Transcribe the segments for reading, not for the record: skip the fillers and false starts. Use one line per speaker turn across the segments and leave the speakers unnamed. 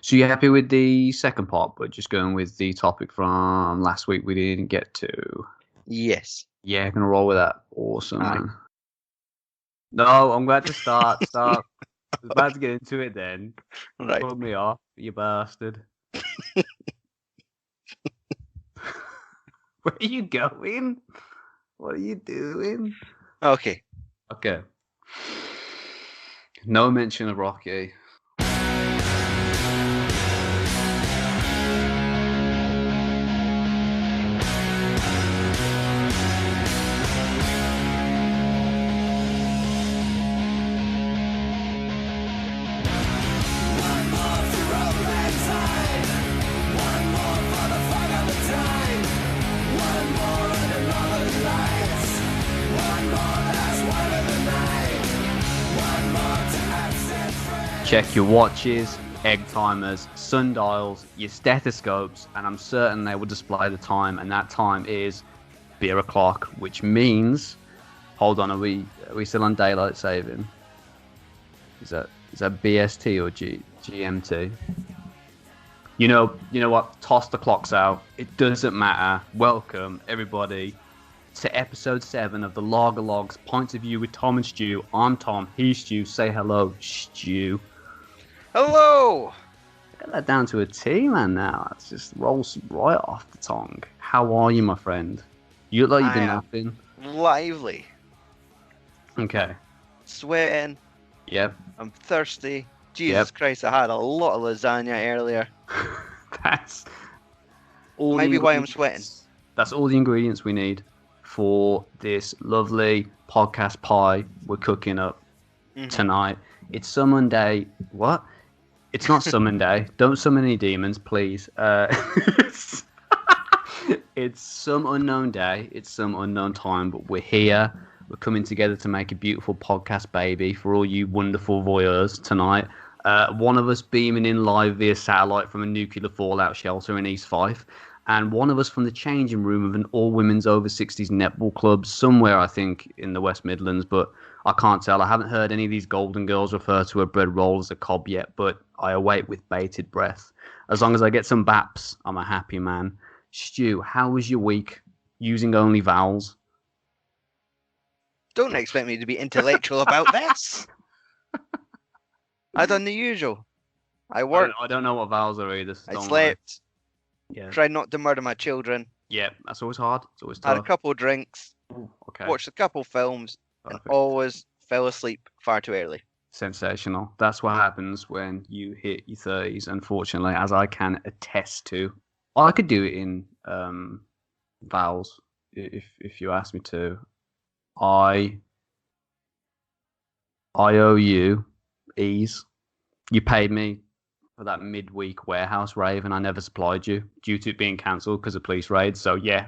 So you happy with the second part, but just going with the topic from last week we didn't get to?
Yes.
Yeah, gonna roll with that. Awesome,
Aye.
man. No, I'm glad to start. Stop. I was about to get into it then.
Right.
Put me off, you bastard. Where are you going? What are you doing?
Okay.
Okay. No mention of Rocky. Check your watches, egg timers, sundials, your stethoscopes, and I'm certain they will display the time, and that time is beer o'clock, which means, hold on, are we still on daylight saving? Is that BST or GMT? You know what? Toss the clocks out. It doesn't matter. Welcome everybody to episode 7 of the Lager Logs Points of View with Tom and Stu. I'm Tom. He's Stu. Say hello, Stu.
Hello.
Get that down to a T, man. Now it just rolls right off the tongue. How are you, my friend? You look like you've been napping.
Lively.
Okay.
Sweating.
Yep.
I'm thirsty. Jesus Christ, I had a lot of lasagna earlier.
That's all.
Maybe why I'm sweating.
That's all the ingredients we need for this lovely podcast pie we're cooking up tonight. It's Summon Day. What? It's not Summon Day. Don't summon any demons, please. It's some unknown day. It's some unknown time, but we're here. We're coming together to make a beautiful podcast, baby, for all you wonderful voyeurs tonight. One of us beaming in live via satellite from a nuclear fallout shelter in East Fife, and one of us from the changing room of an all-women's over-60s netball club somewhere, I think, in the West Midlands, but I can't tell. I haven't heard any of these golden girls refer to a bread roll as a cob yet, but I await with bated breath. As long as I get some baps, I'm a happy man. Stu, how was your week using only vowels?
Don't expect me to be intellectual about this. I done the usual. I worked.
I don't know what vowels are either. So
I slept.
Yeah.
Tried not to murder my children.
Yeah, that's always hard. It's always tough.
Had a couple of drinks.
Ooh, okay.
Watched a couple of films.
Perfect.
And always fell asleep far too early.
Sensational. That's what happens when you hit your 30s, unfortunately, as I can attest to. I could do it in vowels if you ask me to. I owe you ease. You paid me for that midweek warehouse rave, and I never supplied you due to it being cancelled because of police raids. So yeah,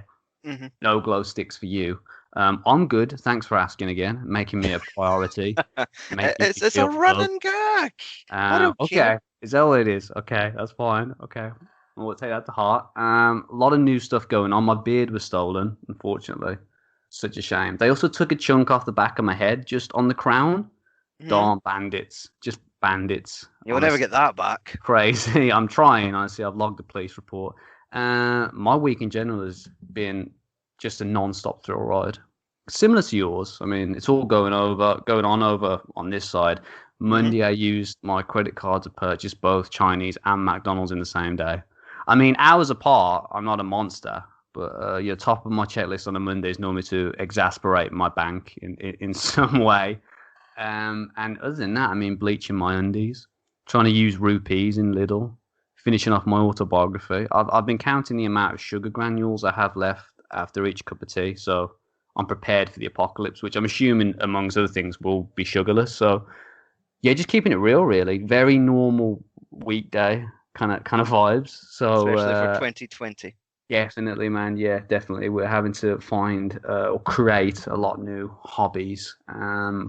no glow sticks for you. I'm good. Thanks for asking again, making me a priority.
It's a running gag. I don't care.
Is that what it is? Okay, that's fine. Okay, we'll take that to heart. A lot of new stuff going on. My beard was stolen, unfortunately. Such a shame. They also took a chunk off the back of my head, just on the crown. Darn bandits. Just bandits.
You'll never get that back.
Crazy. I'm trying, honestly. I've logged a police report. My week in general has been just a non-stop thrill ride. Similar to yours. I mean, it's all going on on this side. Monday, I used my credit card to purchase both Chinese and McDonald's in the same day. I mean, hours apart, I'm not a monster. But top of my checklist on a Monday is normally to exasperate my bank in some way. And other than that, I mean, bleaching my undies, trying to use rupees in Lidl, finishing off my autobiography. I've been counting the amount of sugar granules I have left after each cup of tea, so I'm prepared for the apocalypse, which I'm assuming, amongst other things, will be sugarless. So, yeah, just keeping it real, really. Very normal weekday kind of vibes. So,
especially for 2020.
Definitely, man. Yeah, definitely. We're having to find or create a lot of new hobbies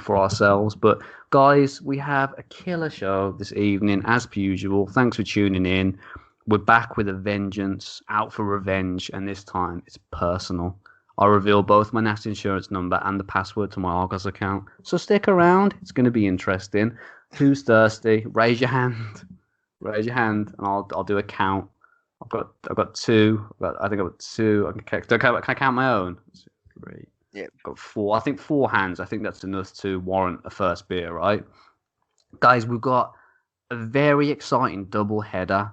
for ourselves. But guys, we have a killer show this evening, as per usual. Thanks for tuning in. We're back with a vengeance, out for revenge, and this time it's personal. I'll reveal both my national insurance number and the password to my Argos account. So stick around. It's going to be interesting. Who's thirsty? Raise your hand. Raise your hand, and I'll do a count. I've got two. I think I've got two. Can I count my own? 3.
Yeah.
I've got 4. I think 4 hands. I think that's enough to warrant a first beer, right? Guys, we've got a very exciting double header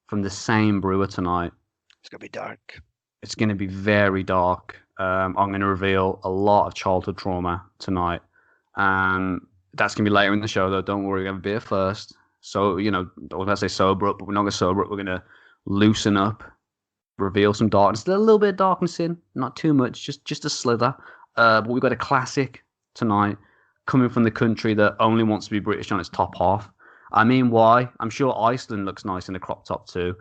from the same brewer tonight.
It's gonna be dark.
It's going to be very dark. I'm going to reveal a lot of childhood trauma tonight. That's going to be later in the show, though. Don't worry, we're going to have a beer first. So, I was going to say sober up, but we're not going to sober up. We're going to loosen up, reveal some darkness. There's a little bit of darkness in, not too much, just a slither. But we've got a classic tonight coming from the country that only wants to be British on its top half. I mean, why? I'm sure Iceland looks nice in a crop top too.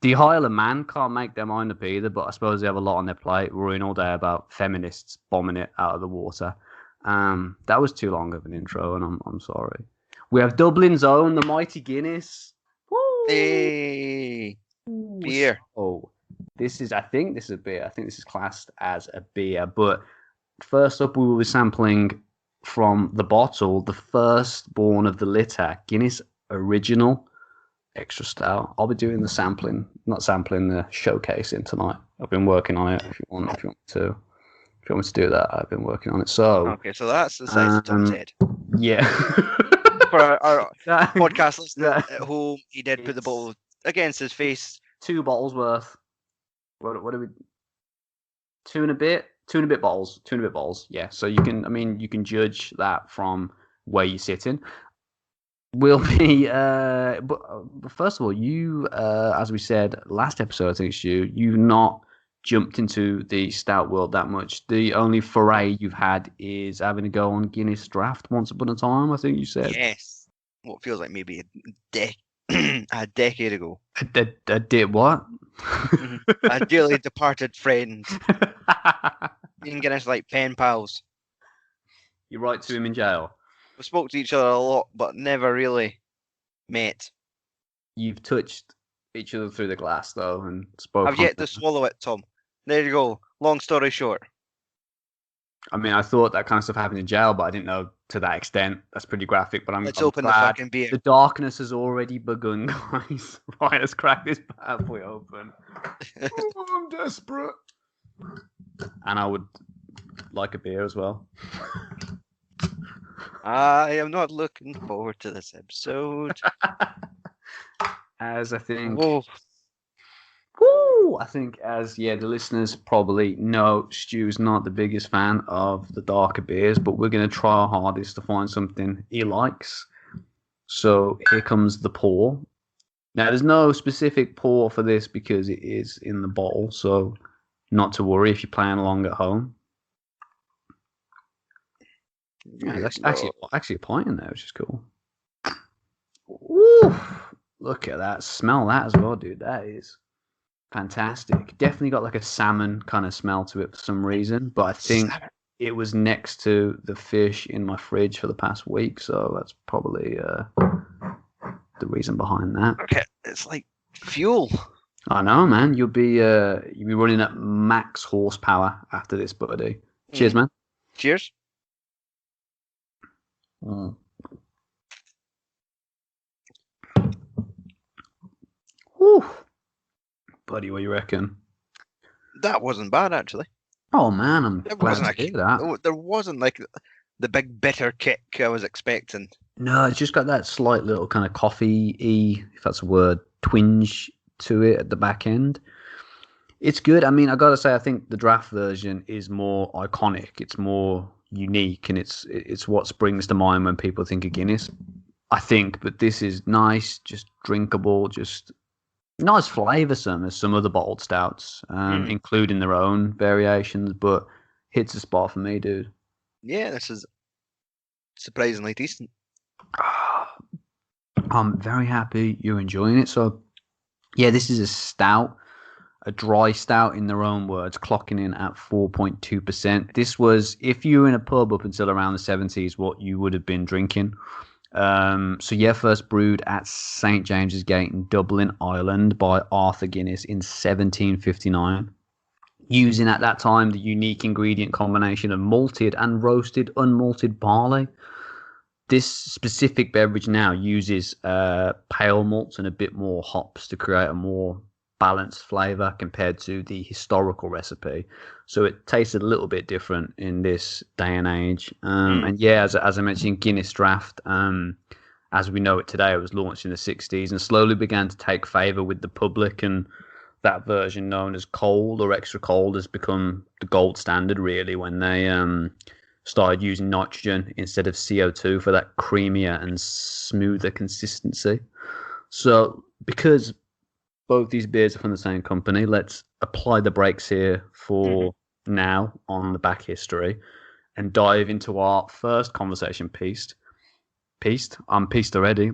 The Isle of Man can't make their mind up either, but I suppose they have a lot on their plate, worrying all day about feminists bombing it out of the water. That was too long of an intro, and I'm sorry. We have Dublin's own, the mighty Guinness. Woo!
Hey, beer.
Oh, I think this is a beer. I think this is classed as a beer. But first up, we will be sampling from the bottle, the firstborn of the litter, Guinness Original Extra Stout. I'll be doing the sampling, not sampling, the showcasing tonight. I've been working on it. If you want me to do that, I've been working on it. So
okay, so that's the size of Tom's head.
Yeah.
For our podcast listener at home, he did put the bottle against his face.
2 bottles worth. What are we? 2 and a bit. 2 and a bit bottles. 2 and a bit bottles. Yeah. So you can judge that from where you're sitting. Will be, but first of all, you, as we said last episode, I think it's you've not jumped into the stout world that much. The only foray you've had is having a go on Guinness Draft once upon a time, I think you said.
Yes. What feels like maybe a decade ago.
A did what?
A dearly departed friend. Me and Guinness like pen pals.
You write to him in jail?
We spoke to each other a lot, but never really met.
You've touched each other through the glass, though, and spoke.
I've yet to swallow it, Tom. There you go. Long story short.
I mean, I thought that kind of stuff happened in jail, but I didn't know to that extent. That's pretty graphic, but I'm
open the fucking beer.
The darkness has already begun, guys. Right, let's crack this bad boy open. Oh, I'm desperate. And I would like a beer as well.
I am not looking forward to this episode.
As I think...
Oh.
Woo! I think the listeners probably know, Stu's not the biggest fan of the darker beers, but we're going to try our hardest to find something he likes. So here comes the pour. Now, there's no specific pour for this because it is in the bottle, so not to worry if you're playing along at home. Yeah, that's actually a pint in there, which is cool. Ooh, look at that. Smell that as well, dude. That is fantastic. Definitely got like a salmon kind of smell to it for some reason, but I think it was next to the fish in my fridge for the past week, so that's probably the reason behind that.
Okay, it's like fuel.
I know, man. You'll be running at max horsepower after this, buddy. Cheers, man.
Cheers.
Mm. Whew. Buddy, what do you reckon?
That wasn't bad, actually.
Oh, man, I'm glad to hear that.
There wasn't like the big bitter kick I was expecting.
No, it's just got that slight little kind of coffee-y, if that's a word, twinge to it at the back end. It's good. I mean, I got to say, I think the draft version is more iconic. It's more unique, and it's what springs to mind when people think of Guinness, I think. But this is nice, just drinkable, just nice flavoursome as some other bottled stouts, including their own variations, but hits a spot for me, dude.
Yeah, this is surprisingly decent.
I'm very happy you're enjoying it. So, yeah, this is a stout, a dry stout in their own words, clocking in at 4.2%. This was, if you were in a pub up until around the 70s, what you would have been drinking. First brewed at St. James's Gate in Dublin, Ireland by Arthur Guinness in 1759. Using at that time the unique ingredient combination of malted and roasted unmalted barley. this specific beverage now uses pale malts and a bit more hops to create a more balanced flavor compared to the historical recipe. So it tasted a little bit different in this day and age. And yeah, as I mentioned, Guinness Draft, as we know it today, it was launched in the 60s and slowly began to take favor with the public, and that version known as cold or extra cold has become the gold standard really when they started using nitrogen instead of CO2 for that creamier and smoother consistency. So because both these beers are from the same company, let's apply the brakes here for now on the back history and dive into our first conversation piece. Pieced? I'm pieced already.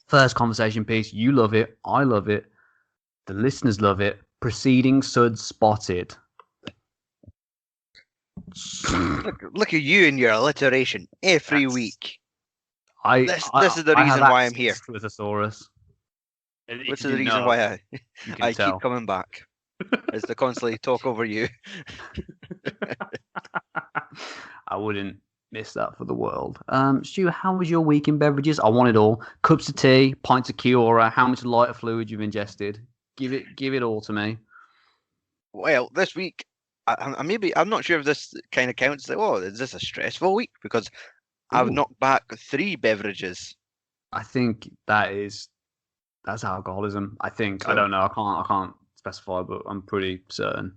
First conversation piece. You love it. I love it. The listeners love it. Preceding Suds Spotted.
Look at you and your alliteration every week. This is the reason why I'm here.
To a thesaurus.
This is the reason why I keep coming back. Is to constantly talk over you.
I wouldn't miss that for the world. Stu, how was your week in beverages? I want it all. Cups of tea, pints of Kiora, how much lighter fluid you've ingested. Give it all to me.
Well, this week, I'm not sure if this kind of counts. Is this a stressful week? Because I've knocked back 3 beverages.
I think that's alcoholism. I think so, I don't know. I can't specify, but I'm pretty certain.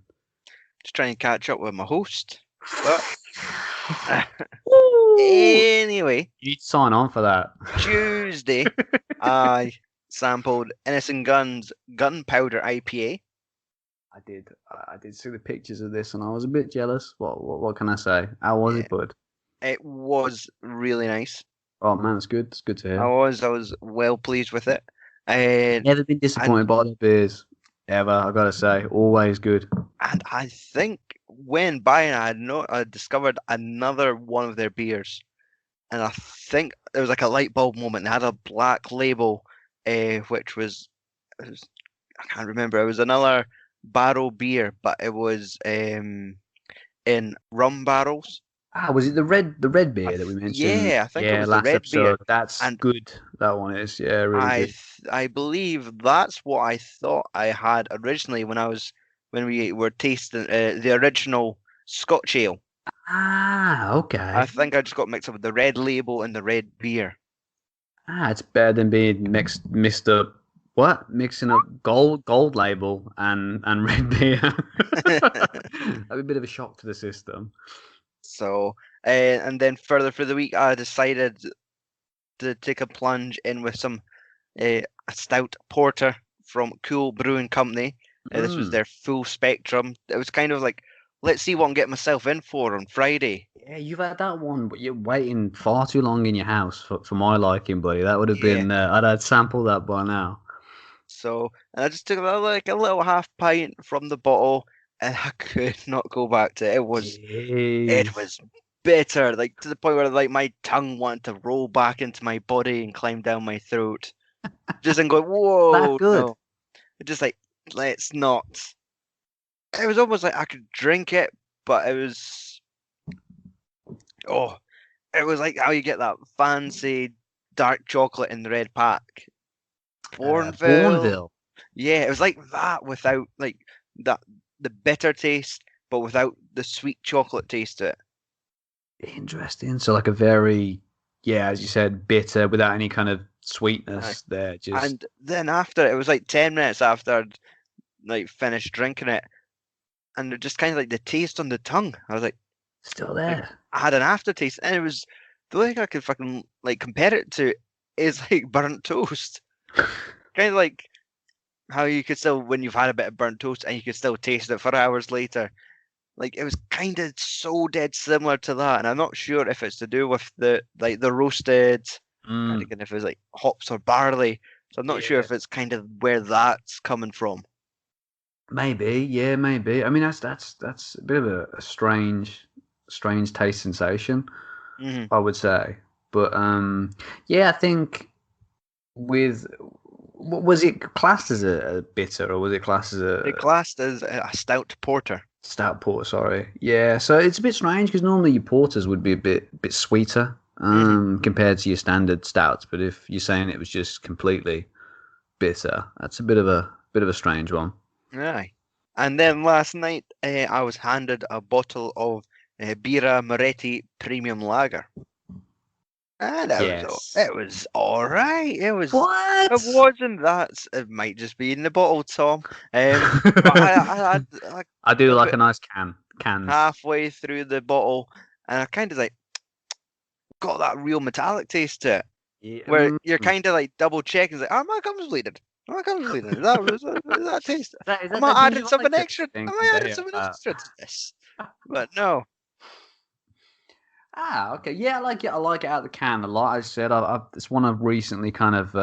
Just trying to catch up with my host. But anyway,
you need to sign on for that.
Tuesday, I sampled Innocent Gun's Gunpowder IPA.
I did see the pictures of this, and I was a bit jealous. What can I say? How was it, bud?
It was really nice.
Oh man, it's good. It's good to hear.
I was well pleased with it.
Never been disappointed by the beers ever. I gotta say, always good.
And I think when buying, I discovered another one of their beers, and I think there was like a light bulb moment. They had a black label, which was I can't remember. It was another barrel beer, but it was in rum barrels.
Was it the red beer that we mentioned?
Yeah, I think it was
last
the red
episode.
beer.
That's good. That one is, yeah, really good.
I believe that's what I thought I had originally when we were tasting the original Scotch ale.
Okay.
I think I just got mixed up with the red label and the red beer.
It's better than being mixed up. What? Mixing up gold label and red beer. That'd be a bit of a shock to the system.
So, and then further for the week, I decided to take a plunge in with some a stout porter from Cool Brewing Company. This was their full spectrum. It was kind of like, let's see what I'm getting myself in for on Friday.
Yeah, you've had that one, but you're waiting far too long in your house for my liking, buddy. That would have been, I'd had sampled that by now.
So, and I just took like a little half pint from the bottle, and I could not go back to it. It was bitter, like to the point where like my tongue wanted to roll back into my body and climb down my throat. Just and go, whoa,
that good.
No. Just like, let's not. It was almost like I could drink it, but it was like how you get that fancy dark chocolate in the red pack.
Bourneville.
Yeah, it was like that without like the bitter taste, but without the sweet chocolate taste to it.
Interesting. So like a very, as you said, bitter without any kind of sweetness there.
And then after, it was like 10 minutes after I'd like finished drinking it, and it just kind of like the taste on the tongue. I was like,
still there.
I had an aftertaste, and it was the only thing I could fucking like compare it to is like burnt toast. Kind of like how you could still, when you've had a bit of burnt toast and you could still taste it for hours later. Like it was kind of so dead similar to that, and I'm not sure if it's to do with the roasted, and again if it's like hops or barley. So I'm not sure if it's kind of where that's coming from.
Maybe, maybe. I mean, that's a bit of a strange taste sensation, I would say. But I think was it classed as a bitter, or was it classed as
It classed as a stout porter.
Stout porter, sorry. Yeah, so it's a bit strange because normally your porters would be a bit sweeter. compared to your standard stouts. But if you're saying it was just completely bitter, that's a bit of a strange one.
Aye. And then last night, I was handed a bottle of Birra Moretti Premium Lager. And
Yes.
it was all right. It
What?
wasn't that. It might just be in the bottle, Tom. But
I do like
about
a nice cans.
halfway through the bottle, and I kind of like got that real metallic taste to it,
Yeah,
where you're kind of like double checking, like, oh, my gums bleeding. My gums bleeding. Is that taste? Am I adding something extra? Am I adding something extra to this? But no.
Ah, okay. Yeah, I like it. I like it out of the can a lot. As I said, it's one I've recently kind of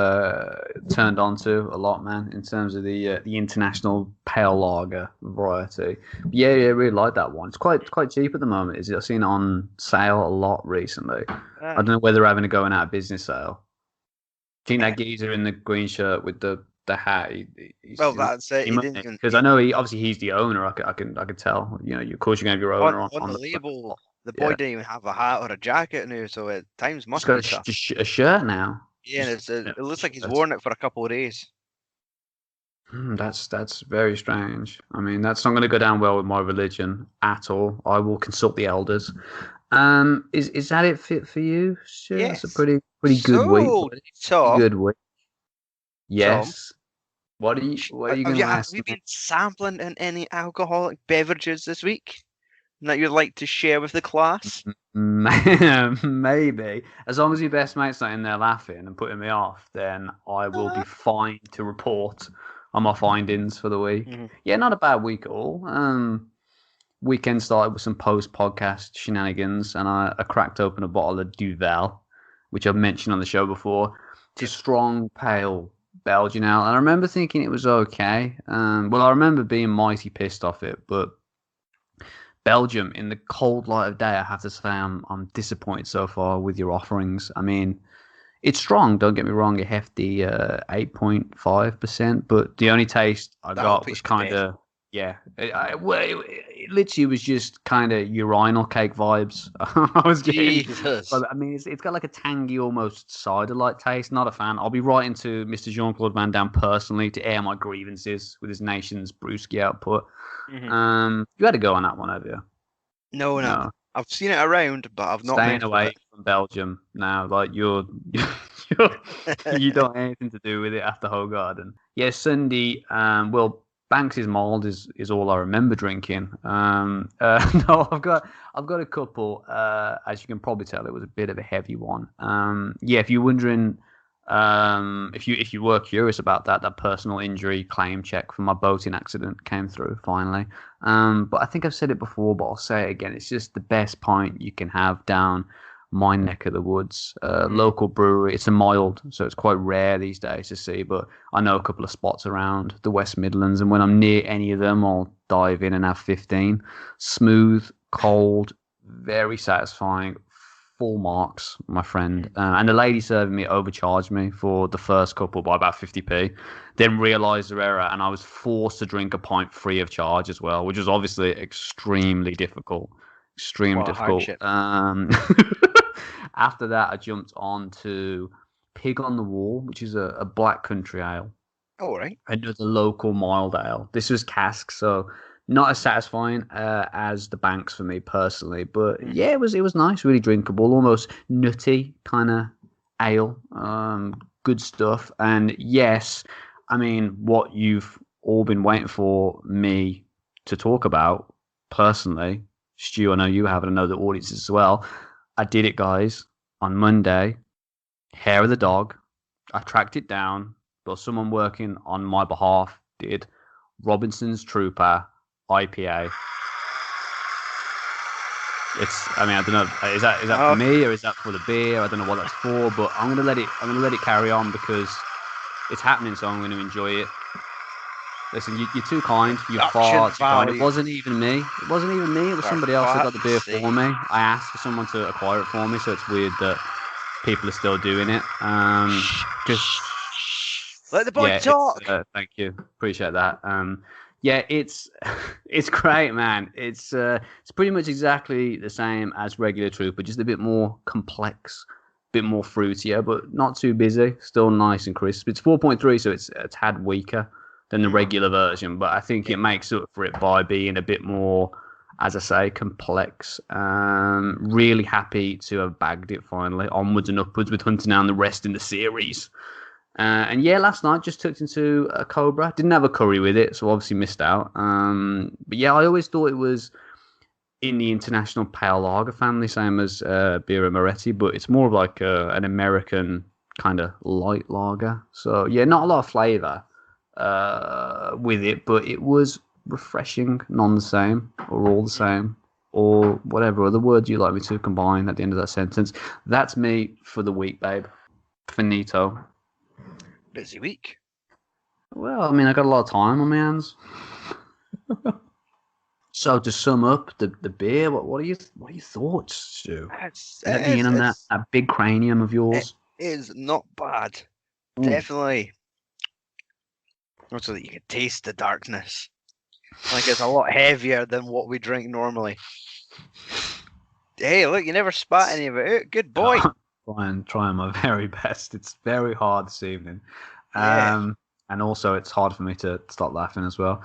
turned onto a lot, man, in terms of the international pale lager variety. But yeah, I really like that one. It's quite cheap at the moment. Is it? I've seen it on sale a lot recently. I don't know whether they're having a going out of business sale. Do you think that geezer in the green shirt with the hat?
Well, that's it.
Because I know he's the owner. I can tell. You know, of course you're gonna have your owner
on the label. The boy didn't even have a hat or a jacket now, so at times must be tough.
Just a shirt now.
Yeah, and it looks like he's worn it for a couple of days.
That's very strange. I mean, that's not going to go down well with my religion at all. I will consult the elders. Is that it fit for you? Sure,
yes.
That's a pretty good week.
Tom,
good week. Yes.
Tom,
What are you going to ask?
Have you been sampling in any alcoholic beverages this week that you'd like to share with the class?
Maybe. As long as your best mate's not in there laughing and putting me off, then I will be fine to report on my findings for the week. Mm-hmm. Yeah, not a bad week at all. Weekend started with some post-podcast shenanigans, and I cracked open a bottle of Duvel, which I've mentioned on the show before. It's a strong, pale Belgian ale, and I remember thinking it was okay. Well, I remember being mighty pissed off it, but Belgium, in the cold light of day, I have to say I'm disappointed so far with your offerings. I mean, it's strong, don't get me wrong, a hefty 8.5%, but the only taste I got was kind of, it literally was just kind of urinal cake vibes. I was getting, but, I mean, it's got like a tangy, almost cider-like taste. Not a fan. I'll be writing to Mr. Jean-Claude Van Damme personally to air my grievances with his nation's brewski output. Mm-hmm. You had to go on that one, have you?
No. I've seen it around, but I've not.
Staying away from Belgium now. Like you don't have anything to do with it after Hogarden. Yeah, Sunday. Well, Banks's Mild is all I remember drinking. No, I've got a couple. As you can probably tell, it was a bit of a heavy one. Yeah, if you're wondering. If you were curious about that personal injury claim check for my boating accident came through finally. But I think I've said it before, but I'll say it again. It's just the best pint you can have down my neck of the woods. Local brewery. It's a mild, so it's quite rare these days to see. But I know a couple of spots around the West Midlands, and when I'm near any of them, I'll dive in and have 15. Smooth, cold, very satisfying. Full marks, my friend. And the lady serving me overcharged me for the first couple by about 50p. Then realised their error, and I was forced to drink a pint free of charge as well, which was obviously extremely difficult. Extremely difficult. After that, I jumped on to Pig on the Wall, which is a black country ale.
All right.
Another local mild ale. This was cask, so not as satisfying as the Banks for me personally, but yeah, it was nice, really drinkable, almost nutty kind of ale. Good stuff. And yes, I mean, what you've all been waiting for me to talk about personally, Stu, I know you have, and I know the audience as well. I did it, guys, on Monday. Hair of the dog. I tracked it down, but someone working on my behalf did. Robinson's Trooper IPA. I don't know. Is that for me or is that for the beer? I don't know what that's for, but I'm gonna let it carry on because it's happening. So I'm going to enjoy it. Listen, you're too kind. You're far too kind. It wasn't even me. It was somebody else that got the beer for me. I asked for someone to acquire it for me, so it's weird that people are still doing it. Just
let the boy talk.
Thank you. Appreciate that. Yeah, it's it's great, man. It's pretty much exactly the same as regular Trooper, just a bit more complex, bit more fruitier, but not too busy. Still nice and crisp. It's 4.3, so it's a tad weaker than the regular version, but I think it makes up for it by being a bit more, as I say, complex. Really happy to have bagged it finally. Onwards and upwards with hunting down the rest in the series. And yeah, last night just tucked into a Cobra. Didn't have a curry with it, so obviously missed out. But yeah, I always thought it was in the international pale lager family, same as Birra Moretti, but it's more of like an American kind of light lager. So yeah, not a lot of flavour with it, but it was refreshing, none the same, or all the same, or whatever other words you like me to combine at the end of that sentence. That's me for the week, babe. Finito.
Busy week.
Well, I mean, I got a lot of time on my hands. So to sum up the beer, what are your thoughts, Stu? Let me in on that big cranium of yours.
It is not bad.
Ooh.
Definitely. Also, that you can taste the darkness. Like it's a lot heavier than what we drink normally. Hey, look, you never spat any of it out. Good boy.
Trying my very best. It's very hard this evening.
Yeah.
And also it's hard for me to stop laughing as well.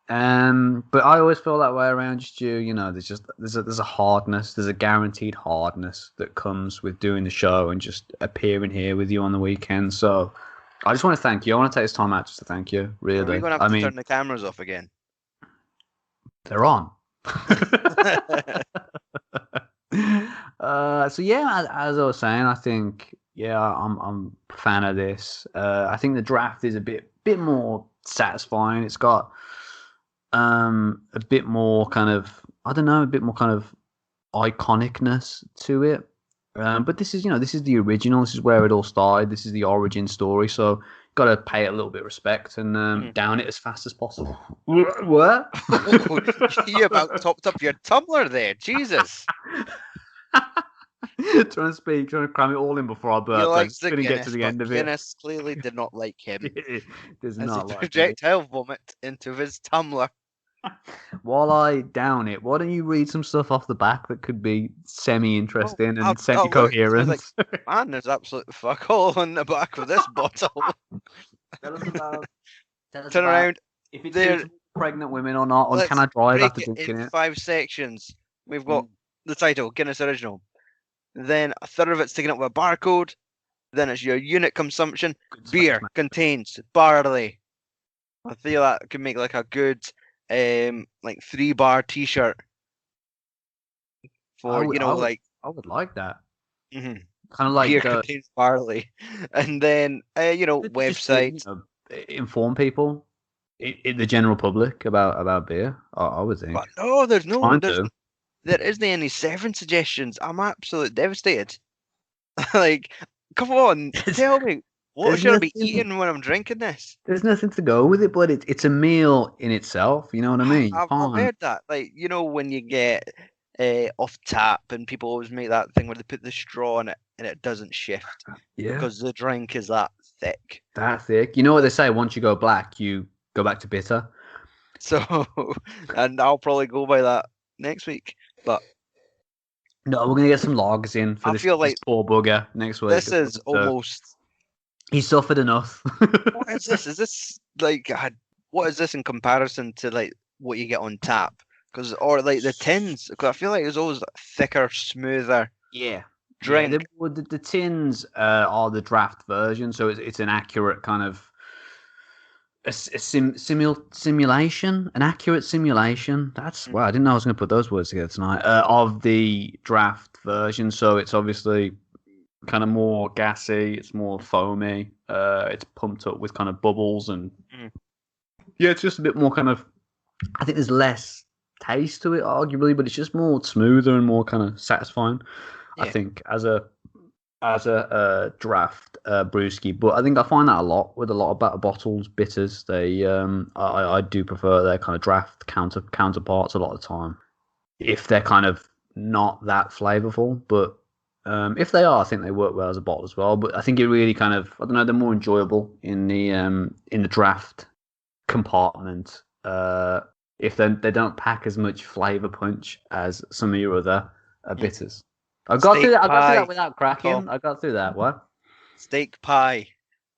But I always feel that way around Stu. You know, there's a hardness, there's a guaranteed hardness that comes with doing the show and just appearing here with you on the weekend. So I just want to thank you. I want to take this time out just to thank you. Really,
Are we going to have to turn the cameras off again?
They're on. So yeah, as I was saying, I think I'm a fan of this. I think the draft is a bit more satisfying. It's got a bit more kind of iconicness to it. But this is the original. This is where it all started. This is the origin story. So got to pay it a little bit of respect and down it as fast as possible. What?
You about topped up your tumbler there, Jesus.
Trying to cram it all in before I burp.
He likes
going to get to the end of it.
Guinness clearly did not like him.
Does
as
not
he
like
projectile vomit into his tumbler.
While I down it, why don't you read some stuff off the back that could be semi-interesting and semi-coherent?
Like, man, there's absolutely fuck all on the back of this bottle.
Tell us about.
Turn around.
If it's pregnant women or not, or can I drive after drinking it?
5 sections. We've got the title, Guinness Original. Then a third of it's taken up with a barcode. Then it's your unit consumption. Beer contains barley. I feel that could make like a good like 3-bar t-shirt for I
would like that.
Mm-hmm.
Kind of like
beer contains barley, and then website
inform people, the general public about beer. I would think.
But no, there isn't any 7 suggestions. I'm absolutely devastated. Like, come on, tell me. What should I be eating when I'm drinking this?
There's nothing to go with it, but it's a meal in itself. You know what I mean?
I've heard that. Like, you know, when you get off tap and people always make that thing where they put the straw in it and it doesn't shift. Yeah. Because the drink is that thick.
That thick. You know what they say? Once you go black, you go back to bitter.
So, and I'll probably go by that next week. But
no, we're going to get some logs in for this poor bugger next week.
This is almost...
He suffered enough.
What is this? Is this like what is this in comparison to like what you get on tap? Or like the tins? Because I feel like it's always thicker, smoother.
Yeah.
Drink.
Yeah, the tins are the draft version, so it's an accurate kind of simulation, an accurate simulation. That's wow. I didn't know I was going to put those words together tonight. Of the draft version, so it's obviously kind of more gassy, it's more foamy, it's pumped up with kind of bubbles and yeah, it's just a bit more kind of, I think there's less taste to it arguably, but it's just more smoother and more kind of satisfying. Yeah. I think as a draft brewski, but I think I find that a lot with a lot of better bottles, bitters. They I do prefer their kind of draft counterparts a lot of the time if they're kind of not that flavorful, but if they are, I think they work well as a bottle as well. But I think it really kind of, I don't know, they're more enjoyable in the draft compartment if they don't pack as much flavour punch as some of your other bitters. I got through that without cracking. I got through that. What?
Steak pie.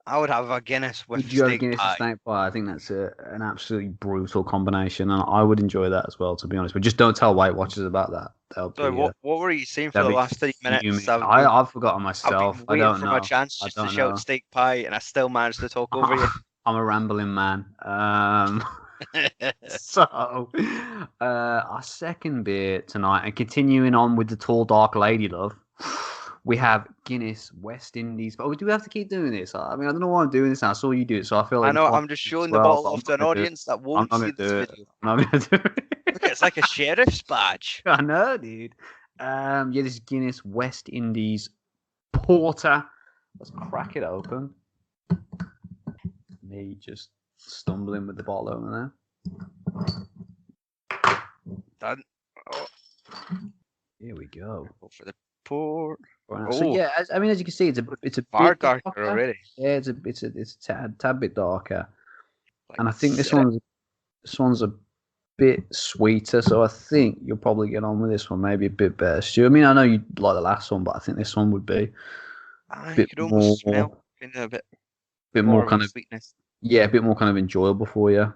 I would have a Guinness with
Would you have
steak
Guinness and
pie.
steak pie? I think that's an absolutely brutal combination, and I would enjoy that as well, to be honest. But just don't tell Weight Watchers about that.
Sorry, what were you saying for
they'll
the
be
last 3 minutes?
fuming. I've forgotten myself.
I've been
I
waiting
don't
for
know.
my chance
I
just to
don't
shout
know.
steak pie, and I still managed to talk over you.
I'm a rambling man. So, our second beer tonight, and continuing on with the tall, dark lady love, we have Guinness West Indies. But we do have to keep doing this. I mean, I don't know why I'm doing this now. I saw you do it, so I feel like
I know, I'm just showing the bottle off to an audience that won't see this video.
I'm not going to do it.
Look, it's like a sheriff's badge.
I know, dude. Yeah, this is Guinness West Indies Porter. Let's crack it open. Me just stumbling with the bottle over there.
Done. Oh.
Here we go.
Go for the pour.
Right, so yeah, as you can see, it's a
far
bit
darker already.
Yeah, it's a tad bit darker,
Like,
and I think this one's a bit sweeter. So I think you'll probably get on with this one maybe a bit better, Stu. I mean, I know you like the last one, but I think this one would be
a bit more, smell a bit
more kind of
sweetness.
Yeah, a bit more kind of enjoyable for you.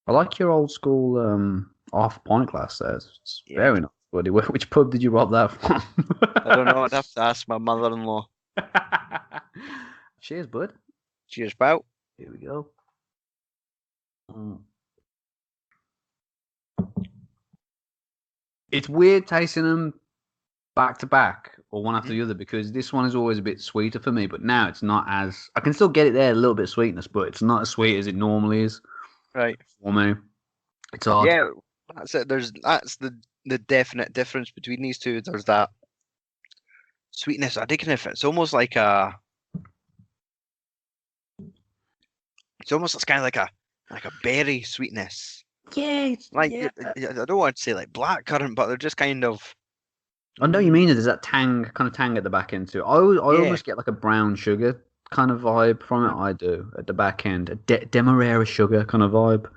I like your old school half pint glass there. It's very nice, buddy. Which pub did you rob that from?
I don't know. I'd have to ask my mother-in-law.
Cheers, bud.
Cheers, pal.
Here we go. It's weird tasting them back to back or one after the other, because this one is always a bit sweeter for me, but now it's not as... I can still get it there, a little bit of sweetness, but it's not as sweet as it normally is.
Right.
For me. It's hard.
Yeah, that's it. That's the definite difference between these two. There's that sweetness. I think it's almost like a... It's almost kind of like a berry sweetness.
Yeah, it's
like I don't want to say like blackcurrant, but they're just kind of...
I know what you mean. There's that kind of tang at the back end too. I almost get like a brown sugar kind of vibe from it. I do at the back end, a demerara sugar kind of vibe.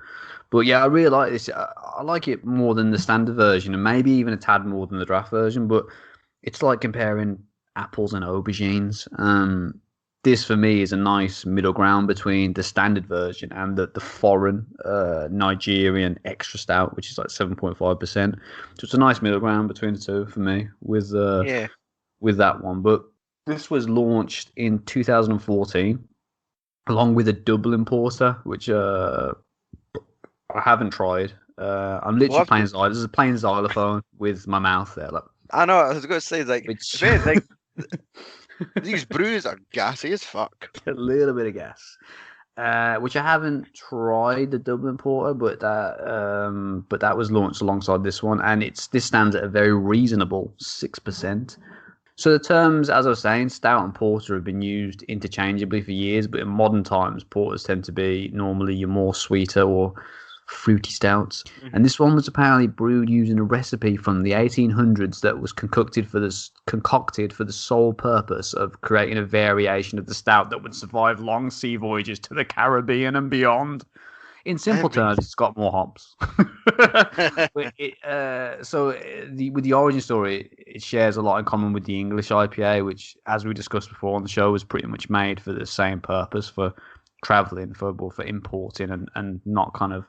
But yeah, I really like this. I like it more than the standard version, and maybe even a tad more than the draft version. But it's like comparing apples and aubergines. This for me is a nice middle ground between the standard version and the foreign Nigerian extra stout, which is like 7.5%. So it's a nice middle ground between the two for me with that one. But this was launched in 2014 along with a double importer, which I haven't tried. I'm literally playing xylophone. This is playing xylophone with my mouth there. Like,
I know. I was going to say like, these brews are gassy as fuck.
A little bit of gas, which I haven't tried the Dublin Porter, but that was launched alongside this one, and this stands at a very reasonable 6%. So the terms, as I was saying, stout and porter have been used interchangeably for years, but in modern times, porters tend to be normally your more sweeter or fruity stouts. And this one was apparently brewed using a recipe from the 1800s that was concocted for the sole purpose of creating a variation of the stout that would survive long sea voyages to the Caribbean and beyond. In simple terms, it's got more hops. With the origin story, it shares a lot in common with the English IPA, which, as we discussed before on the show, was pretty much made for the same purpose, for traveling, for importing and not kind of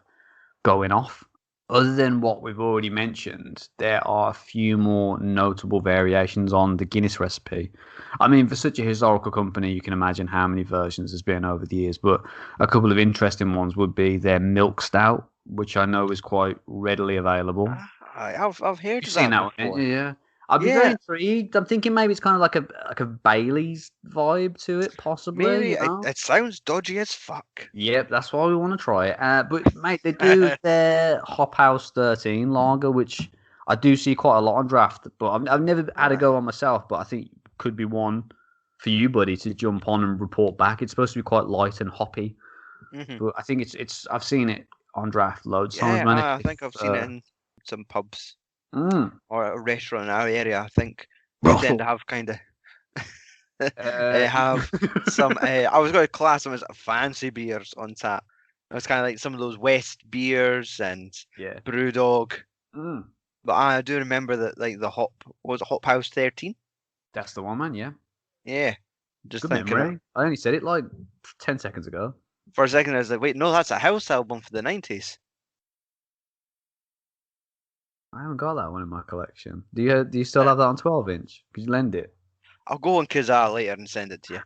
going off. Other than what we've already mentioned, there are a few more notable variations on the Guinness recipe. I mean, for such a historical company, you can imagine how many versions there's been over the years, but a couple of interesting ones would be their milk stout, which I know is quite readily available.
I've heard
You've seen that
before.
one, yeah. I'd be very intrigued. I'm thinking maybe it's kind of like a Bailey's vibe to it, possibly.
Maybe
you know?
it sounds dodgy as fuck.
Yep, that's why we want to try it. But mate, they do their Hop House 13 lager, which I do see quite a lot on draft. But I've never had a go on myself. But I think could be one for you, buddy, to jump on and report back. It's supposed to be quite light and hoppy, but I think it's. I've seen it on draft loads of times, man.
I think I've seen it in some pubs. Or a restaurant in our area. I think they tend to have kind of have some. I was going to class them as fancy beers on tap. It was kind of like some of those West beers and
Yeah.
Brewdog.
Mm.
But I do remember that, like, the Hop House 13?
That's the one, man. Yeah.
Yeah. Just
Good
thinking
memory. I only said it like 10 seconds ago.
for a second, I was like, wait, no, that's a House album for the 90s.
I haven't got that one in my collection. Do you still have that on 12-inch? Could you lend it?
I'll go on Kazaa later and send it to you.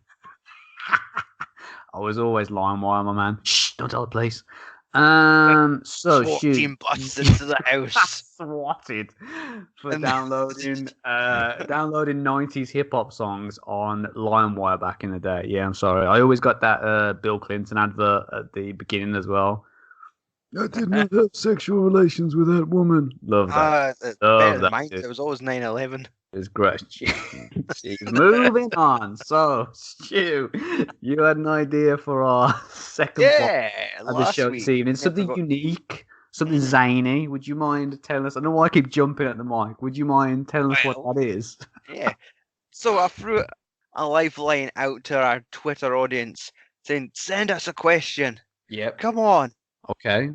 I was always LimeWire, my man. Shh, don't tell the police. So
SWAT
shoot.
team busts into the house.
Swatted for
And-
downloading 90s hip hop songs on LimeWire back in the day. Yeah, I'm sorry. I always got that Bill Clinton advert at the beginning as well. I did not have sexual relations with that woman. Love that.
Better than mine. It was always 9/11.
It's great. Jeez. Moving on. So, Stu, you had an idea for our second
Yeah,
of the
last
show
week.
this evening. Something unique, something zany. Would you mind telling us? I know why I keep jumping at the mic. Would you mind telling us what that is?
Yeah. So I threw a lifeline out to our Twitter audience saying, send us a question.
Yep.
Come on.
Okay.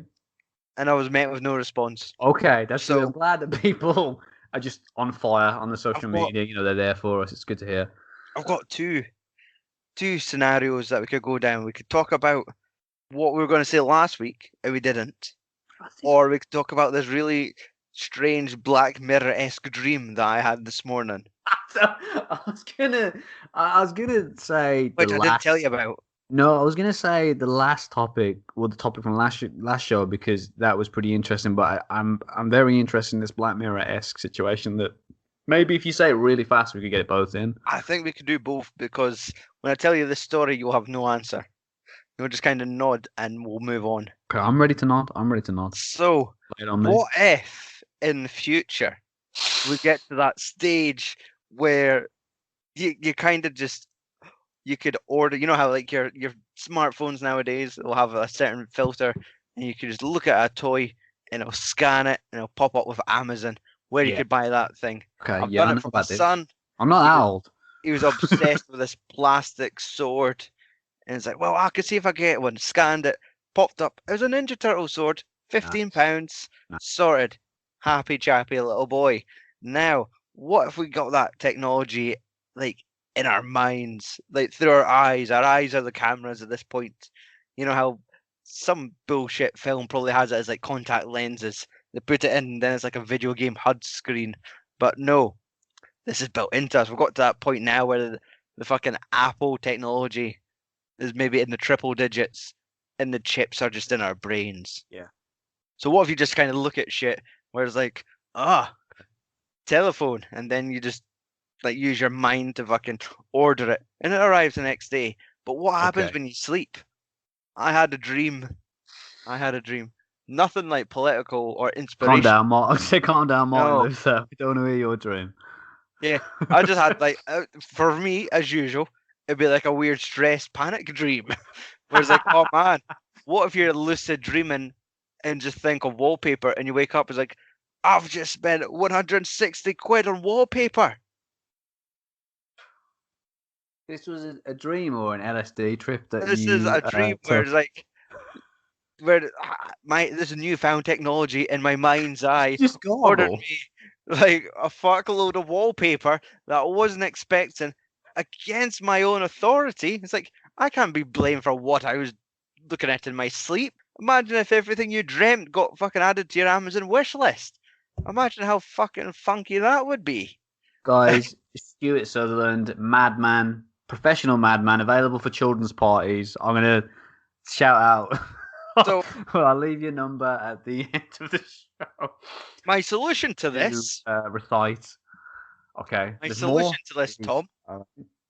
And I was met with no response.
Okay. That's
So-
good. I'm glad that people are just on fire on the social
I've got-
media. You know, they're there for us. It's good to hear.
I've got two scenarios that we could go down. We could talk about what we were going to say last week and we didn't. Or we could talk about this really strange Black Mirror-esque dream that I had this morning.
So, I was gonna say
Which I didn't tell you about.
No, I was gonna say the last topic, well, the topic from last show, because that was pretty interesting. But I'm very interested in this Black Mirror-esque situation. That maybe if you say it really fast, we could get it both in.
I think we could do both because when I tell you this story, you'll have no answer. You'll just kind of nod and we'll move on.
Okay, I'm ready to nod.
So,
Lay it on me.
what if in the future we get to that stage where you kind of just you could order, you know how like your smartphones nowadays will have a certain filter and you could just look at a toy and it'll scan it and it'll pop up with Amazon where you could buy that thing.
Okay,
I've
yeah, I
done
know
it for my
about this.
son.
I'm not
He was-
old.
He was obsessed with this plastic sword and it's like, well, I could see if I get one. Scanned it, popped up. It was a Ninja Turtle sword, £15,
Nice.
sorted. Happy chappy little boy. Now, what if we got that technology like in our minds, like through our eyes? Our eyes are the cameras at this point. You know how some bullshit film probably has it as like contact lenses. They put it in, then it's like a video game HUD screen. But no, this is built into us. We've got to that point now where the fucking Apple technology is maybe in the triple digits and the chips are just in our brains.
Yeah.
So what if you just kind of look at shit where it's like, telephone, and then you just like use your mind to fucking order it and it arrives the next day. But what happens when you sleep? I had a dream. Nothing like political or
Calm
inspirational.
down, Mark. Say calm down, Martin
No.
Luther. We don't want to hear your dream.
Yeah, I just had like, for me, as usual, it'd be like a weird stress panic dream. Where it's like, oh man, what if you're lucid dreaming and just think of wallpaper and you wake up, it's like, I've just spent 160 quid on wallpaper.
This was a dream or an LSD trip that
This is a dream where it's like, this newfound technology in my mind's eye
just
ordered
gobble.
me like a fuckload of wallpaper that I wasn't expecting against my own authority. It's like, I can't be blamed for what I was looking at in my sleep. Imagine if everything you dreamt got fucking added to your Amazon wish list. Imagine how fucking funky that would be.
Guys, Stuart Sutherland, madman, professional madman, available for children's parties. I'm going to shout out.
So,
well, I'll leave your number at the end of the show.
My solution to this.
Recite. Okay.
My
There's
solution
more?
to this, Tom.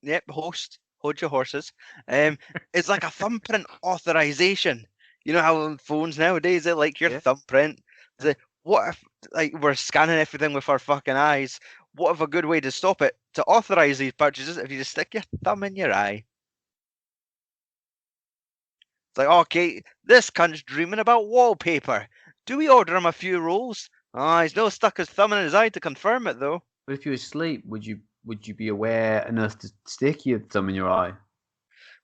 Yep, host. Hold your horses. It's like a thumbprint authorization. You know how on phones nowadays they like your thumbprint. It's like, what if like we're scanning everything with our fucking eyes? What if a good way to stop it to authorize these purchases if you just stick your thumb in your eye? It's like, okay, this cunt's dreaming about wallpaper. Do we order him a few rolls? He's no stuck his thumb in his eye to confirm it though.
But if you were asleep, would you be aware enough to stick your thumb in your eye?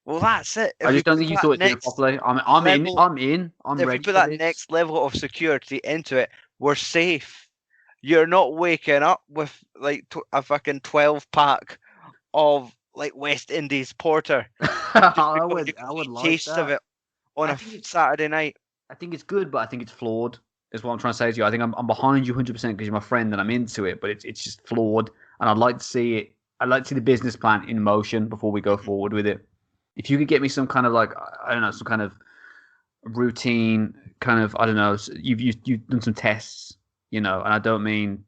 Well, that's it.
I just don't think you thought it through properly. I'm in. I'm
if
ready.
you put that next level of security into it, we're safe. You're not waking up with like a fucking 12-pack of like West Indies porter.
I would like
taste
that.
of it on a Saturday night.
I think it's good, but I think it's flawed. Is what I'm trying to say to you. I think I'm behind you 100% because you're my friend and I'm into it, but it's just flawed. And I'd like to see it. I'd like to see the business plan in motion before we go forward with it. If you could get me some kind of like, I don't know, some kind of routine, kind of, I don't know, you've done some tests, and I don't mean,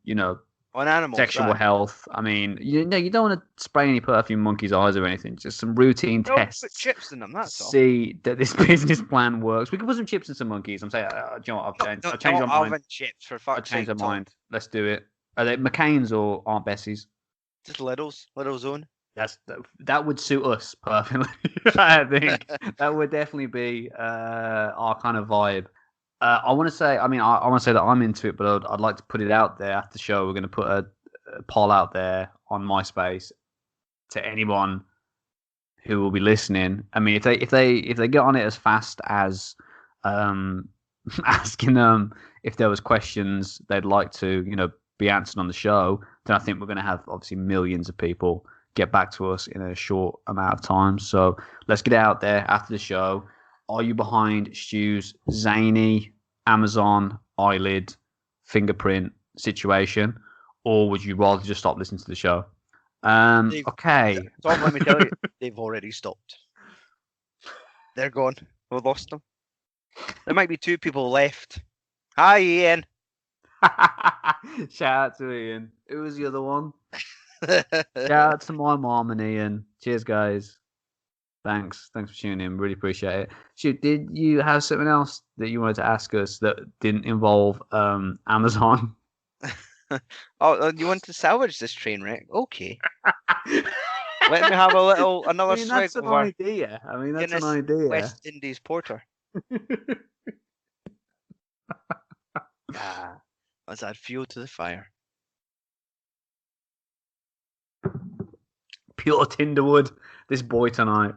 on animals,
sexual health. I mean, you don't want to spray any perfume in monkeys' eyes or anything. Just some routine tests.
Put chips in them. That's all.
See that this business plan works. We could put some chips in some monkeys. I'm saying, you know what? I'll change my mind.
Chips for fuck's sake.
I'll change my mind. Let's do it. Are they McCain's or Aunt Bessie's?
Just Lidl's own.
That would suit us perfectly. I think that would definitely be our kind of vibe. I want to say, I want to say that I'm into it, but I'd like to put it out there after the show. We're going to put a poll out there on MySpace to anyone who will be listening. I mean, if they get on it as fast as asking them if there was questions they'd like to, be answered on the show, then I think we're going to have obviously millions of people get back to us in a short amount of time. So let's get it out there after the show. Are you behind Stu's zany Amazon eyelid fingerprint situation, or would you rather just stop listening to the show? Okay.
Tom, let me tell you, they've already stopped. They're gone. We've lost them. There might be 2 people left. Hi, Ian.
Shout out to Ian. Who was the other one? Shout out to my mom and Ian. Cheers, guys. Thanks for tuning in. Really appreciate it. Shoot, did you have something else that you wanted to ask us that didn't involve Amazon?
Oh, you want to salvage this train wreck? Okay. Let me have another swig
that's
of
an idea. That's
Guinness
an idea.
West Indies porter. Let's add fuel to the fire.
Pure Tinderwood. This boy tonight.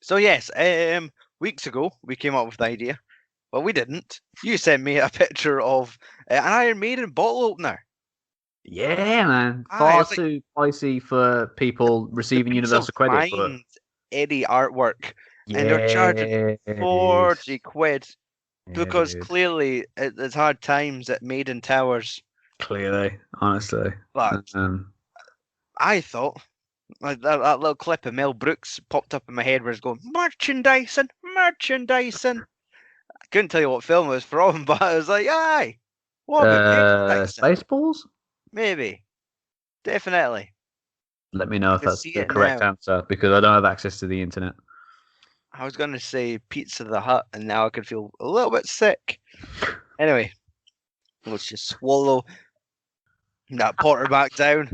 So yes, weeks ago we came up with the idea. Well, we didn't. You sent me a picture of an Iron Maiden bottle opener.
Yeah, man. Far too pricey for people receiving universal credit.
But Eddie artwork, and they're charging 40 quid because clearly it's hard times at Maiden Towers.
Clearly, honestly.
But I thought, like that little clip of Mel Brooks popped up in my head where it's going, merchandising. I couldn't tell you what film it was from, but I was like, aye. What about
Spaceballs?
Maybe. Definitely.
Let me know if that's the correct answer, because I don't have access to the internet.
I was going to say Pizza the Hut, and now I could feel a little bit sick. Anyway, let's just swallow that porter back down.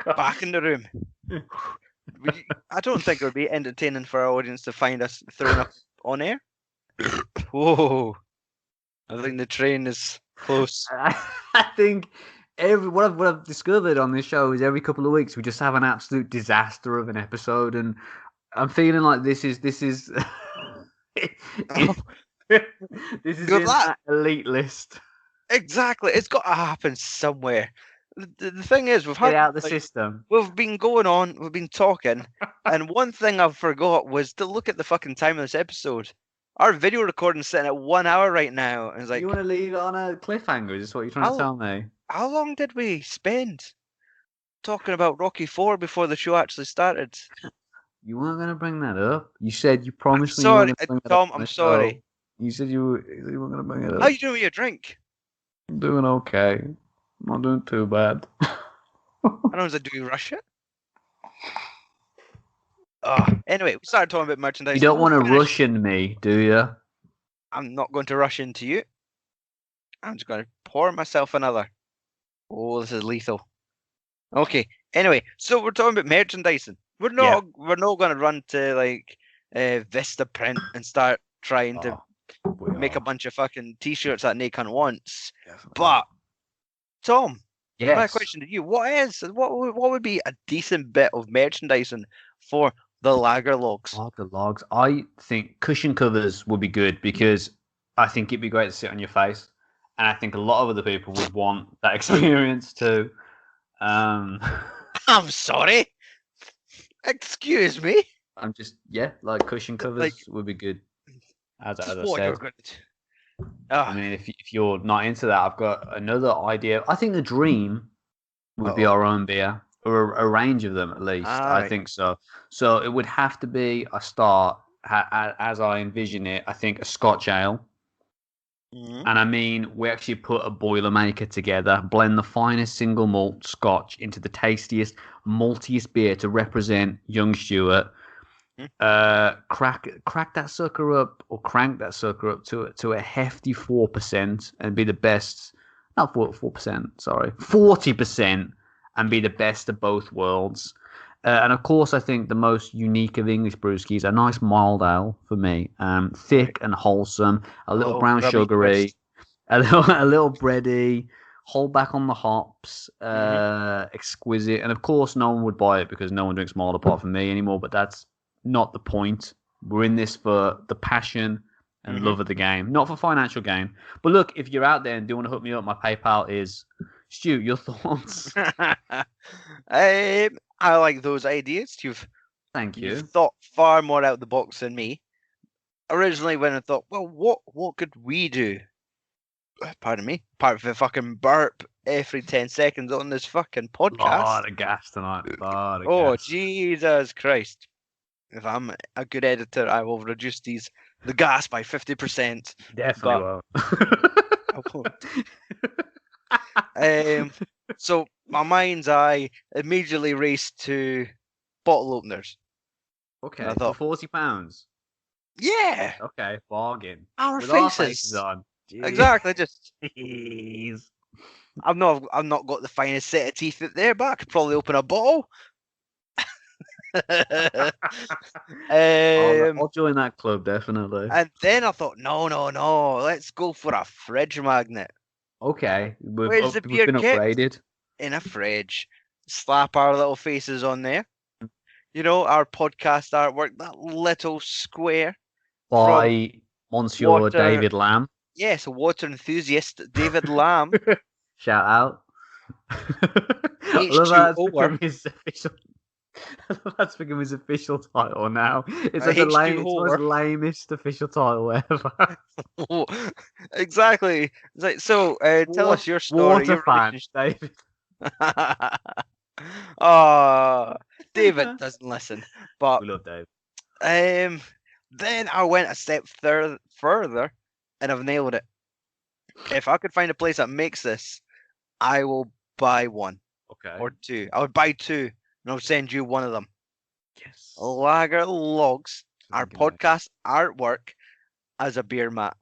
Back in the room. I don't think it would be entertaining for our audience to find us thrown up on air. Whoa. I think the train is close.
I think what I've discovered on this show is every couple of weeks we just have an absolute disaster of an episode, and I'm feeling like this is this is in that elite list.
Exactly. It's got to happen somewhere. The thing is, we've had
out the system.
We've been going on, we've been talking, and one thing I forgot was to look at the fucking time of this episode. Our video recording's sitting at 1 hour right now, and it's like,
you want to leave it on a cliffhanger? Is this what you're trying to tell me?
How long did we spend talking about Rocky IV before the show actually started?
You weren't going to bring that up. You said you promised me.
Sorry, Tom. I'm sorry.
You said you weren't going to bring it up.
How you doing with your drink?
I'm doing okay. I'm not doing too bad.
I know, do you rush it? Anyway, we started talking about merchandise.
You don't want to rush in me, do you?
I'm not going to rush into you. I'm just going to pour myself another. Oh, this is lethal. Okay. Anyway, so we're talking about merchandising. We're not going to run to like Vista Print and start trying to make a bunch of fucking t-shirts that Nick wants. Definitely. But Tom, my question to you: what would be a decent bit of merchandising for The lager logs.
Lager logs. I think cushion covers would be good because I think it'd be great to sit on your face, and I think a lot of other people would want that experience too. Um,
I'm sorry. Excuse me.
I'm just like cushion covers
Like,
would be good. As I
what
said,
you're going to do.
I mean, if you're not into that, I've got another idea. I think the dream would be our own beer, or a range of them at least. I
Right.
think so. So it would have to be a start, as I envision it. I think a Scotch ale.
Mhm.
And I mean, we actually put a Boilermaker together, blend the finest single malt Scotch into the tastiest, maltiest beer to represent young Stuart. Crack that sucker up, or crank that sucker up to a hefty 4%, and be the best. Not 4%, sorry, 40%, and be the best of both worlds. And of course, I think the most unique of English brewskis, a nice mild ale for me, thick and wholesome, a little brown
grubby
sugary,
twist.
a little bready, hold back on the hops, exquisite. And of course, no one would buy it because no one drinks mild apart from me anymore. But that's not the point. We're in this for the passion and love of the game, not for financial gain. But look, if you're out there and do want to hook me up, my PayPal is Stu. Your thoughts?
I like those ideas.
Thank you.
You've thought far more out the box than me. Originally, when I thought, well, what could we do? Pardon me. Apart from fucking burp every 10 seconds on this fucking podcast.
Lot of gas tonight.
Oh, Jesus Christ. If I'm a good editor, I will reduce the gas by 50%.
Definitely won't.
So my mind's eye immediately raced to bottle openers.
Okay,
I thought,
for £40.
yeah,
Okay, bargain.
our
With
faces.
our faces on. Jeez.
Exactly. Just
Jeez.
I've not got the finest set of teeth out there, but I could probably open a bottle.
I'll join that club, definitely.
And then I thought, no, let's go for a fridge magnet.
Okay,
Where's the
we've
beer
been
kept?
upgraded.
In a fridge. Slap our little faces on there. You know, our podcast artwork, that little square.
By Monsieur David Lamb.
Yes, a water enthusiast, David Lamb.
Shout out. I love that's become his official title now. It's like it's the most lamest official title ever.
Exactly. It's like, so, tell us your story.
Water fan, David.
Oh, David doesn't listen. But
we love Dave.
Then I went a step further, and I've nailed it. If I could find a place that makes this, I will buy one.
Okay.
Or two. I would buy two, and I'll send you one of them.
Yes.
Lager logs, our podcast artwork as a beer mat.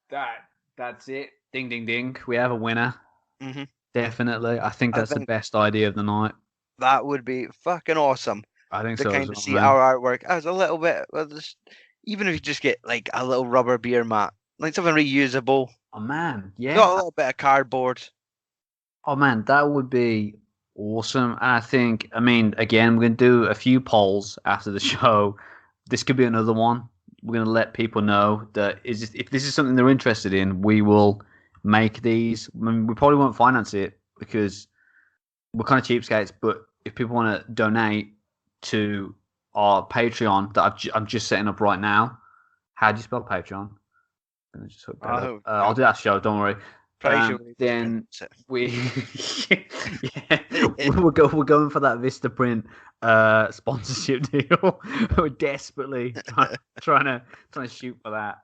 That's it. Ding, ding, ding. We have a winner.
Mm-hmm.
Definitely. I think that's the best idea of the night.
That would be fucking awesome.
I think so.
Kind of see our artwork as a little bit, even if you just get like a little rubber beer mat, like something reusable.
Oh man, yeah.
Got a little bit of cardboard.
Oh man, that would be awesome. And I think, again, we're going to do a few polls after the show. This could be another one. We're going to let people know that if this is something they're interested in, we will make these. We probably won't finance it because we're kind of cheapskates. But if people want to donate to our Patreon that I'm just setting up right now, how do you spell Patreon? I'm just hook that up. I'll do that show. Don't worry. Then we're going for that Vistaprint sponsorship deal. We're desperately trying to shoot for that.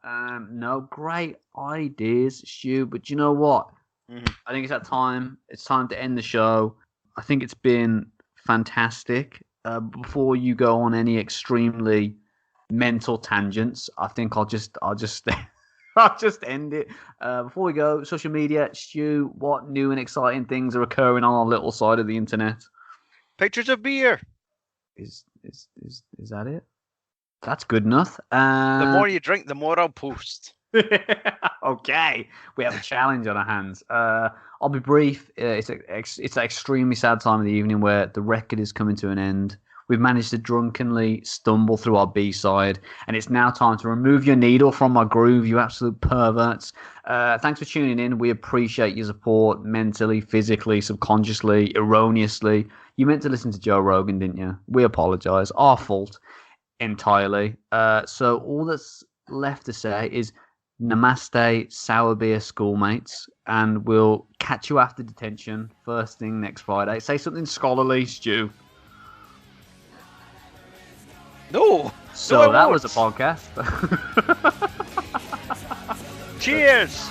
No, great ideas, Stu. But you know what?
Mm-hmm.
I think it's that time. It's time to end the show. I think it's been fantastic. Before you go on any extremely mental tangents, I think I'll just I'll just end it. Before we go, social media, Stu, what new and exciting things are occurring on our little side of the internet?
Pictures of beer.
Is that it? That's good enough.
The more you drink, the more I'll post.
Okay, we have a challenge on our hands. I'll be brief. It's an extremely sad time of the evening where the record is coming to an end. We've managed to drunkenly stumble through our B-side, and it's now time to remove your needle from my groove, you absolute perverts. Thanks for tuning in. We appreciate your support mentally, physically, subconsciously, erroneously. You meant to listen to Joe Rogan, didn't you? We apologize. Our fault entirely. So all that's left to say is namaste, sour beer schoolmates, and we'll catch you after detention first thing next Friday. Say something scholarly, Stu.
No.
So that was a podcast.
Cheers.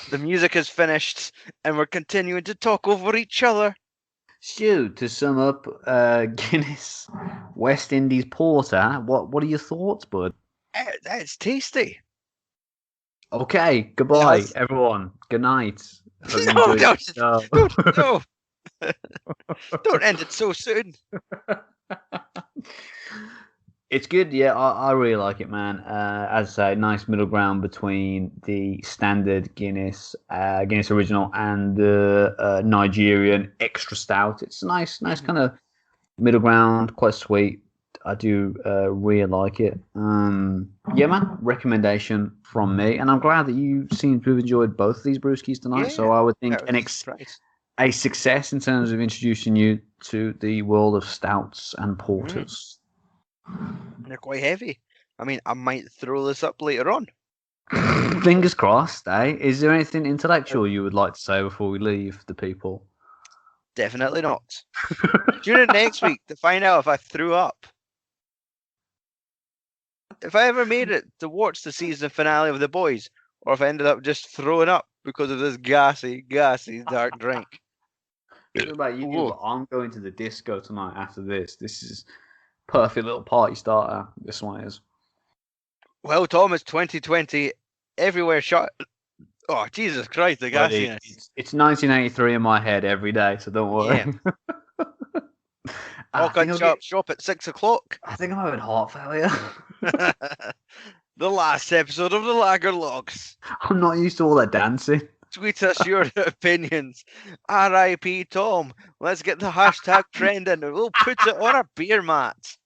The music is finished, and we're continuing to talk over each other.
Stu, to sum up, Guinness West Indies Porter. What are your thoughts, bud?
It's tasty.
Okay, goodbye, everyone. Good night.
No, no. Don't end it so soon.
It's good, yeah. I really like it, man. As I say, nice middle ground between the standard Guinness, Guinness Original, and the Nigerian Extra Stout. It's a nice kind of middle ground, quite sweet. I do really like it. Yeah, man. Recommendation from me, and I'm glad that you seem to have enjoyed both of these brewskis tonight.
Yeah,
so I would think
right.
a success in terms of introducing you to the world of stouts and porters.
They're quite heavy. I mean, I might throw this up later on.
Fingers crossed, eh? Is there anything intellectual you would like to say before we leave the people?
Definitely not. Tune in next week to find out if I threw up. If I ever made it to watch the season finale of The Boys, or if I ended up just throwing up because of this gassy dark drink.
I don't know about you, but I'm going to the disco tonight after this. This is perfect little party starter. This one is.
Well, Tom, it's 2020. Everywhere shut. Oh, Jesus Christ, the gassiness.
It's 1983 in my head every day, so don't worry.
Yeah. Walk shop at 6 o'clock.
I think I'm having heart failure.
The last episode of the Lager Logs.
I'm not used to all that dancing.
Tweet us your opinions. R.I.P. Tom. Let's get the hashtag trending and we'll put it on our beer mats.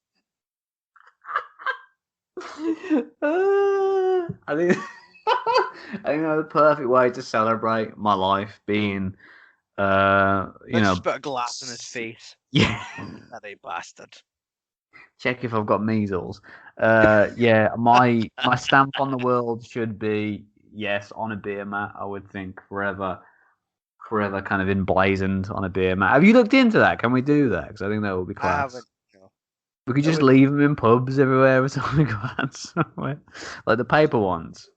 I think the perfect way to celebrate my life being,
Just put a glass in his face.
Yeah.
That bastard.
Check if I've got measles. Yeah, my stamp on the world should be yes on a beer mat. I would think forever kind of emblazoned on a beer mat. Have you looked into that? Can we do that? Because I think that would be class.
I haven't. No.
We could just leave them in pubs everywhere or something like that, like the paper ones.